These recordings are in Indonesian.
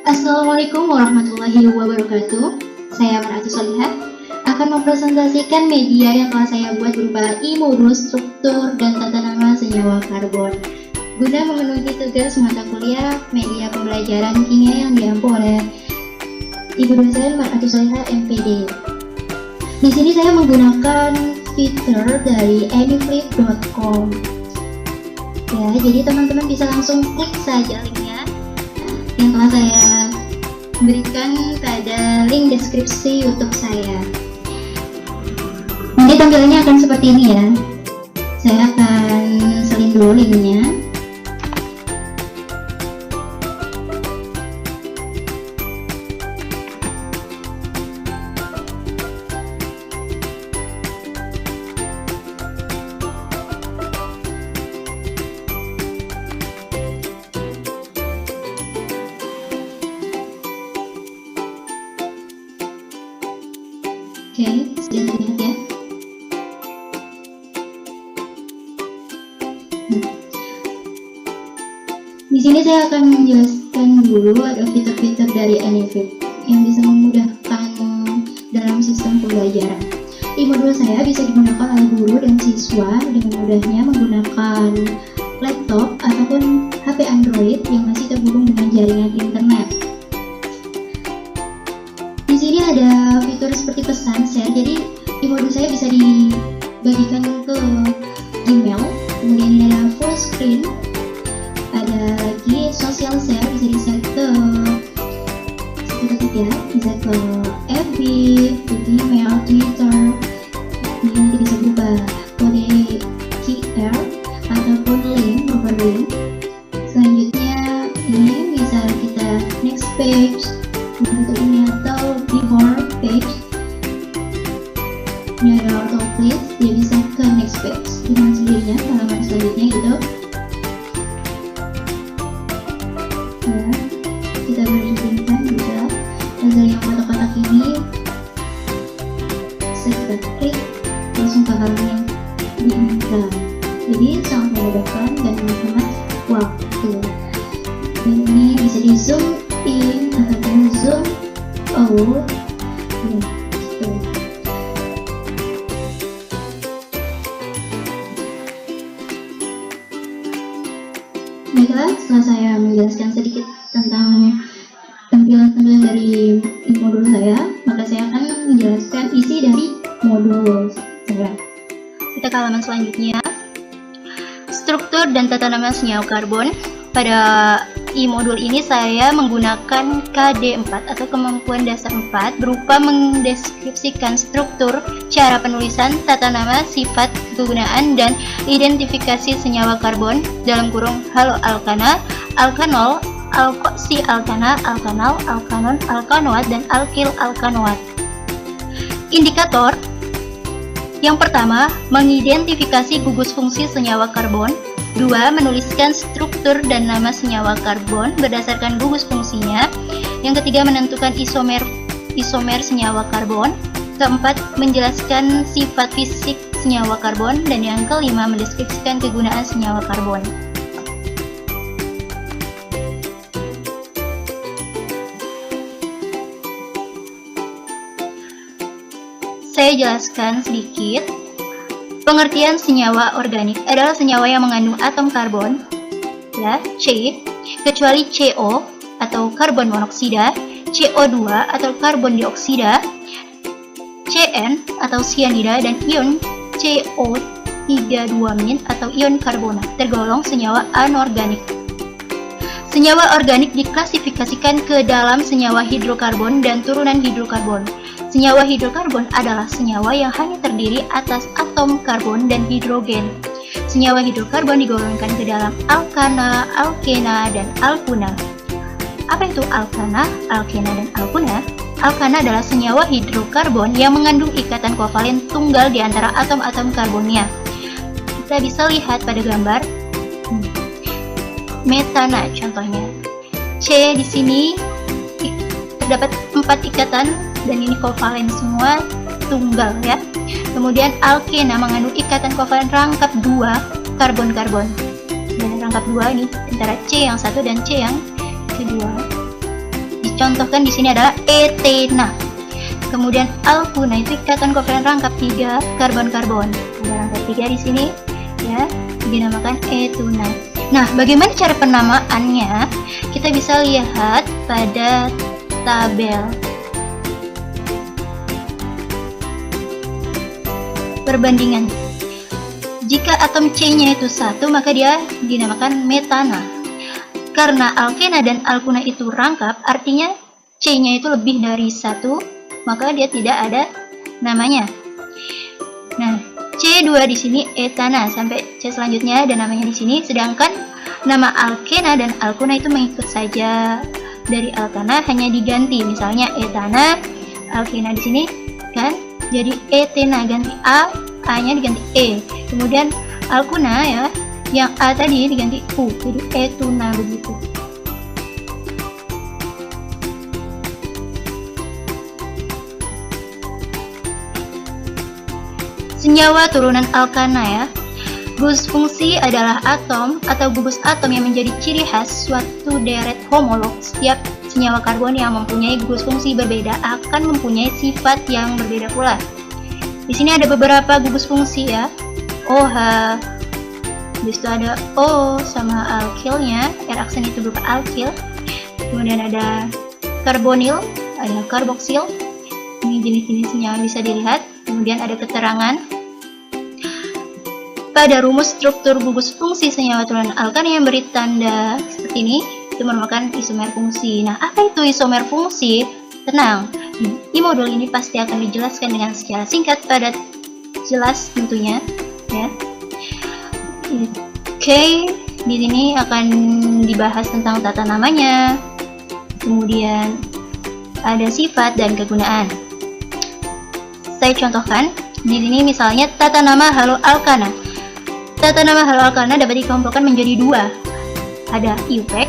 Assalamualaikum warahmatullahi wabarakatuh. Saya Mar'atu Solihat akan mempresentasikan media yang telah saya buat berupa e-modul struktur dan tata nama senyawa karbon guna memenuhi tugas mata kuliah media pembelajaran kimia yang diampu oleh Ibu dosen Mar'atu Solihat MPD. Di sini saya menggunakan fitur dari anyflip.com. Ya, jadi teman-teman bisa langsung klik saja linknya yang telah saya berikan pada link deskripsi YouTube saya. Nanti tampilannya akan seperti ini ya. Saya akan salin dulu linknya. Oke, sudah terlihat ya. Di sini saya akan menjelaskan dulu ada fitur-fitur dari Anyflip yang bisa memudahkan dalam sistem pembelajaran. E-modul saya bisa digunakan oleh guru dan siswa dengan mudahnya menggunakan laptop ataupun HP Android yang masih terhubung dengan jaringan internet. Di sini ada fitur seperti pesan share, jadi e-modul saya bisa dibagikan ke Gmail, kemudian ini ada full screen, ada lagi social share, bisa di-share ke bisa ke FB, ke Gmail, Twitter, ini nanti bisa berubah kode QR ataupun link, berupa link. Selanjutnya ini bisa kita next page, untuk ini atau before page. Ini ada autoplay, dia bisa ke next page dengan sendirinya halaman selanjutnya gitu. Ya, kita berhentikan bisa laser yang kotak-kotak ini bisa kita klik langsung ke halaman yang diinginkan. Jadi sangat memudahkan dan menghemat waktu. Dan ini bisa di zoom in ataupun zoom out. Gitu. Baiklah, setelah saya menjelaskan sedikit tentang tampilan-tampilan dari modul saya, maka saya akan menjelaskan isi dari modul saya. Kita ke halaman selanjutnya. Struktur dan tata nama senyawa karbon. Pada e-modul ini saya menggunakan KD4 atau kemampuan dasar 4 berupa mendeskripsikan struktur, cara penulisan, tata nama, sifat, kegunaan, dan identifikasi senyawa karbon dalam kurung haloalkana, alkanol, alkoksi alkana, alkanal, alkanon, alkanoat, dan alkil alkanoat. Indikator yang pertama, mengidentifikasi gugus fungsi senyawa karbon. 2. Menuliskan struktur dan nama senyawa karbon berdasarkan gugus fungsinya. Yang ketiga, menentukan isomer senyawa karbon. Keempat, menjelaskan sifat fisik senyawa karbon. Dan yang kelima, mendeskripsikan kegunaan senyawa karbon. Saya jelaskan sedikit. Pengertian senyawa organik adalah senyawa yang mengandung atom karbon, ya, C, kecuali CO atau karbon monoksida, CO2 atau karbon dioksida, CN atau sianida, dan ion CO32- atau ion karbona, tergolong senyawa anorganik. Senyawa organik diklasifikasikan ke dalam senyawa hidrokarbon dan turunan hidrokarbon. Senyawa hidrokarbon adalah senyawa yang hanya terdiri atas atom karbon dan hidrogen. Senyawa hidrokarbon digolongkan ke dalam alkana, alkena, dan alkuna. Apa itu alkana, alkena, dan alkuna? Alkana adalah senyawa hidrokarbon yang mengandung ikatan kovalen tunggal di antara atom-atom karbonnya. Kita bisa lihat pada gambar metana contohnya. C di sini terdapat 4 ikatan dan ini kovalen semua tunggal ya. Kemudian alkena mengandung ikatan kovalen rangkap 2 karbon-karbon. Dan rangkap 2 ini antara C yang satu dan C yang kedua. Di contohkan di sini adalah etena. Kemudian alkuna itu ikatan kovalent rangkap 3 karbon-karbon. Ada rangkap 3 di sini ya, dinamakan etuna. Nah, bagaimana cara penamaannya? Kita bisa lihat pada tabel. Perbandingan. Jika atom C-nya itu 1, maka dia dinamakan metana. Karena alkena dan alkuna itu rangkap, artinya C-nya itu lebih dari 1, maka dia tidak ada namanya. Nah, C2 di sini etana, sampai C selanjutnya ada namanya di sini. Sedangkan nama alkena dan alkuna itu mengikut saja dari alkana, hanya diganti. Misalnya etana, alkena di sini kan jadi etena, ganti A, A-nya diganti E. Kemudian alkuna ya, yang A tadi diganti U, jadi etuna begitu. Senyawa turunan alkana ya. Gugus fungsi adalah atom atau gugus atom yang menjadi ciri khas suatu deret homolog. Setiap senyawa karbon yang mempunyai gugus fungsi berbeda akan mempunyai sifat yang berbeda pula. Di sini ada beberapa gugus fungsi ya. OH, habis itu ada O sama alkilnya, R aksen itu berupa alkil. Kemudian ada karbonil, ada karboksil. Ini jenis-jenis senyawa bisa dilihat. Kemudian ada keterangan pada rumus struktur gugus fungsi senyawa turunan alkana yang beri tanda seperti ini, itu merupakan isomer fungsi. Nah, apa itu isomer fungsi? Tenang, di modul ini pasti akan dijelaskan dengan secara singkat, padat, jelas tentunya ya. Oke, di sini akan dibahas tentang tata namanya, kemudian ada sifat dan kegunaan. Saya contohkan di sini misalnya tata nama haloalkana. Tata nama haloalkana dapat dikelompokkan menjadi 2. Ada IUPAC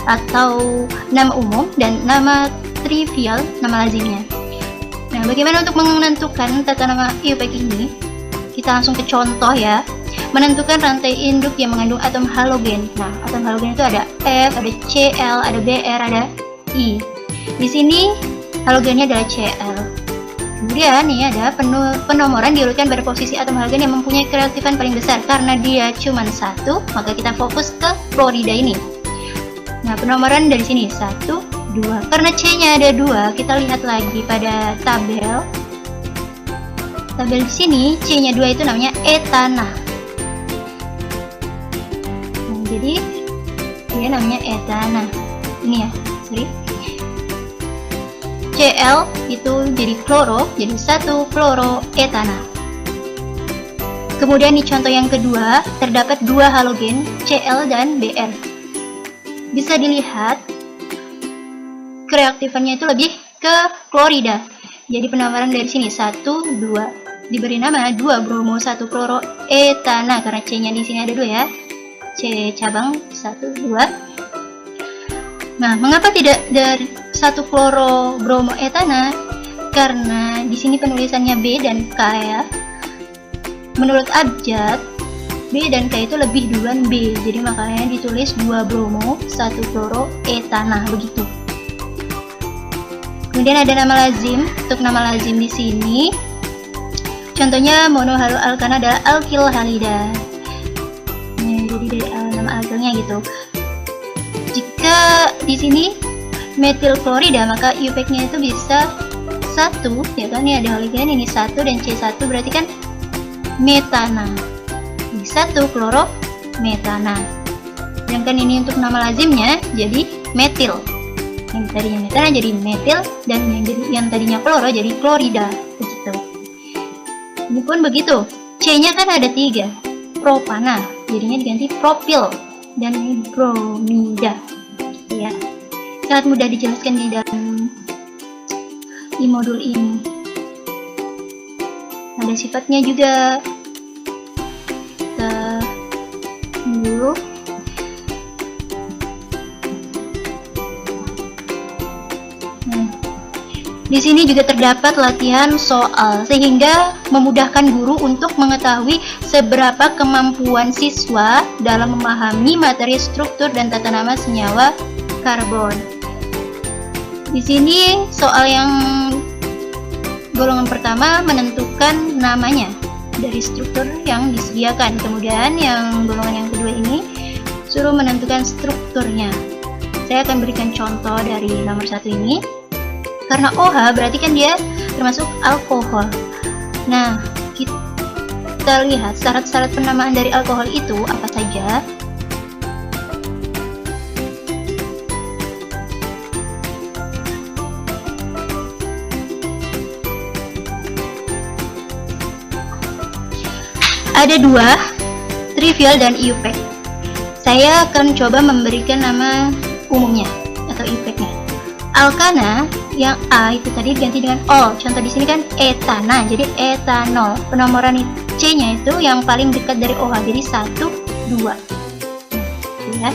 atau nama umum dan nama trivial, nama lazimnya. Nah, bagaimana untuk menentukan tata nama IUPAC ini? Kita langsung ke contoh ya. Menentukan rantai induk yang mengandung atom halogen. Nah, atom halogen itu ada F, ada Cl, ada Br, ada I. Di sini halogennya adalah Cl. Kemudian nih ada penomoran diurutkan pada posisi atom halogen yang mempunyai kereaktifan paling besar. Karena dia cuma 1, maka kita fokus ke klorida ini. Nah, penomoran dari sini 1, 2. Karena C-nya ada 2, kita lihat lagi pada tabel. Tabel di sini C-nya 2 itu namanya etana. Nah, jadi dia namanya etana. Ini ya, sorry. Cl itu jadi kloro, jadi 1 kloroetana. Kemudian di contoh yang kedua, terdapat 2 halogen Cl dan Br. Bisa dilihat kereaktifannya itu lebih ke klorida. Jadi penomoran dari sini 1, 2. Diberi nama 2 bromo 1 kloroetana karena C-nya di sini ada 2 ya. C cabang 1, 2. Nah, mengapa tidak dari 1 klorobromoetana? Karena di sini penulisannya B dan K ya. Menurut abjad, B dan K itu lebih duluan B. Jadi makanya ditulis 2 bromo 1 kloroetana begitu. Kemudian ada nama lazim. Untuk nama lazim di sini contohnya monohaloalkana adalah alkil halida. Nah, jadi dari nama alkilnya gitu. Jika di sini metil klorida, maka IUPAC-nya itu bisa 1, ya kan? Ini ada halogen, ini 1 dan C1 berarti kan metana. Ini 1 klorometana. Sedangkan ini untuk nama lazimnya jadi metil. Yang tadinya metana jadi metil dan yang tadinya kloro jadi klorida begitu. Ini pun begitu. C-nya kan ada 3. Propana, jadinya diganti propil dan bromida. Ya, sangat mudah dijelaskan di dalam modul ini. Ada sifatnya juga. Kita dulu. Nah, di sini juga terdapat latihan soal sehingga memudahkan guru untuk mengetahui seberapa kemampuan siswa dalam memahami materi struktur dan tata nama senyawa karbon. Di sini soal yang golongan pertama menentukan namanya dari struktur yang disediakan. Kemudian yang golongan yang kedua ini suruh menentukan strukturnya. Saya akan berikan contoh dari nomor 1 ini. Karena OH berarti kan dia termasuk alkohol. Nah, kita lihat syarat-syarat penamaan dari alkohol itu apa saja. Ada 2, trivial dan IUPAC. Saya akan coba memberikan nama umumnya atau IUPAC-nya. Alkana yang A itu tadi diganti dengan O. Contoh di sini kan etana, jadi etanol. Penomoran C-nya itu yang paling dekat dari OH, jadi 1, 2. Ya.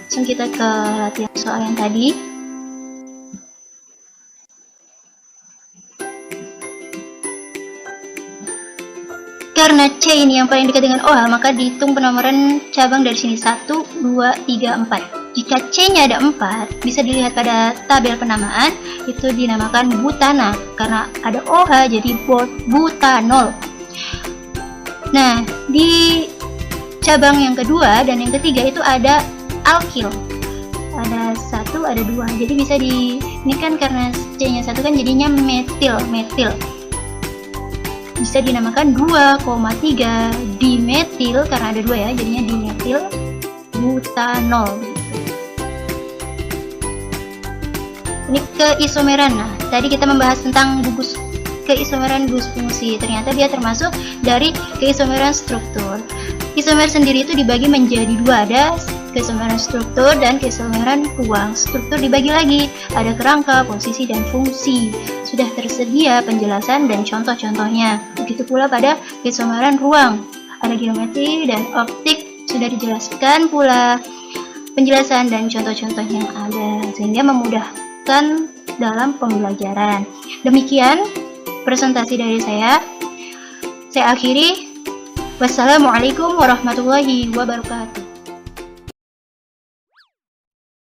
Langsung kita ke latihan soal yang tadi. Karena C ini yang paling dekat dengan OH, maka dihitung penomoran cabang dari sini 1, 2, 3, 4. Jika C-nya ada 4, bisa dilihat pada tabel penamaan, itu dinamakan butana. Karena ada OH, jadi butanol. Nah, di cabang yang kedua dan yang ketiga itu ada alkil. Ada 1, ada 2. Jadi bisa ini kan karena C-nya 1 kan jadinya metil. Bisa dinamakan 2,3 dimetil karena ada 2 ya, jadinya dimetil butanol. Ini keisomeran. Nah, tadi kita membahas tentang gugus keisomeran gugus fungsi. Ternyata dia termasuk dari keisomeran struktur. Isomer sendiri itu dibagi menjadi 2, ada keisomeran struktur dan keisomeran ruang. Struktur dibagi lagi, ada kerangka, posisi, dan fungsi. Sudah tersedia penjelasan dan contoh-contohnya. Begitu pula pada keisomeran ruang, ada geometri dan optik, sudah dijelaskan pula penjelasan dan contoh-contohnya ada, sehingga memudahkan dalam pembelajaran. Demikian presentasi dari saya. Saya akhiri. Wassalamualaikum warahmatullahi wabarakatuh.